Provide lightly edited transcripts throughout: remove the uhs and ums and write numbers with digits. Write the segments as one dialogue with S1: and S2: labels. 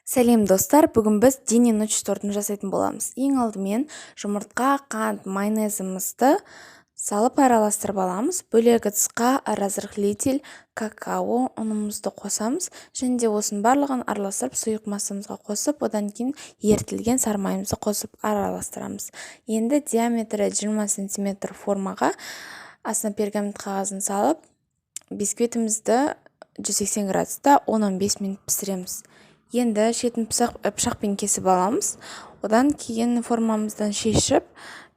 S1: Сәлем достар, бүгін біз дене ночь тортын жасайтын боламыз. Ең алдымен жұмыртқа, қант, майонезімізді салып араластырып аламыз. Бөлек ыдысқа разрыхлитель, какао ұнымызды қосамыз. Және де осының барлығын араластырып сұйық массамызға қосып, одан кейін ерітілген сары майымызды қосып араластырамыз. Енді диаметрі 20 см формаға астына пергамент қағазын салып, бисквитімізді 180 градуста 10-15 минут пісіреміз. Енді шетін пышақпен кесіп аламыз. Одан кейін формамыздан шешіп,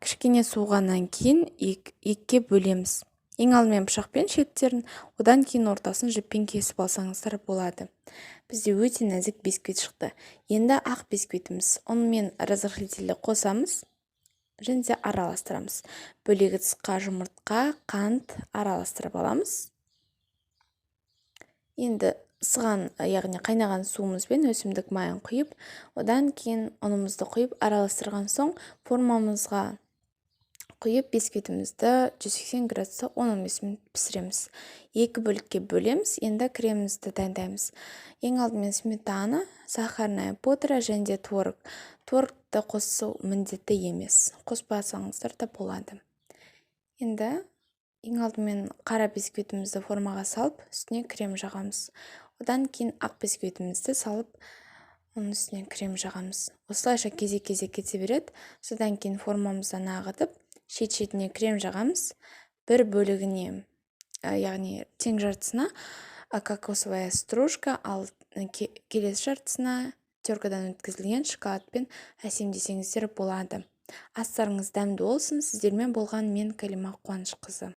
S1: кішкене суығаннан кейін екіге бөлеміз. Ең алдымен пышақпен шеттерін, одан кейін ортасын жіппен кесіп алсаңыздар болады. Бізде өте нәзік бисквит шықты. Енді ақ бисквитіміз. Онымен разрыхлительді қосамыз және де араластырамыз. Бөлек ыдысқа жұмыртқа, қант араластырып аламыз. Енді ысыған, яғни қайнаған суымызбен өсімдік майын құйып, одан кейін ұнымызды құйып араластырған соң формамызға құйып бисквитімізді 180 градуста 10-15 минут пісіреміз. Екі бөлікке бөлеміз. Енді кремімізді дайындаймыз. Ең алдымен сметана, сахарная пудра және де творог. Творогты қосу міндетті емес. Қоспасаңыздар да болады. Енді ең алдымен қара бисквитімізді формаға салып, үстіне крем жағамыз. Одан кейін ақ бисквитімізді салып, оның үстіне крем жағамыз. Осылайша кезек-кезек кете береді. Содан кейін формамыздан ағытып, шет-шетіне крем жағамыз. Бір бөлігіне, яғни тең жартысына кокосовая стружка, ал келесі жартысына теркадан өткізілген шоколадпен әсемдесеңіздер болады. Астарыңыз дәмді болсын. Сіздермен болған мен Калима Қуанышқызы.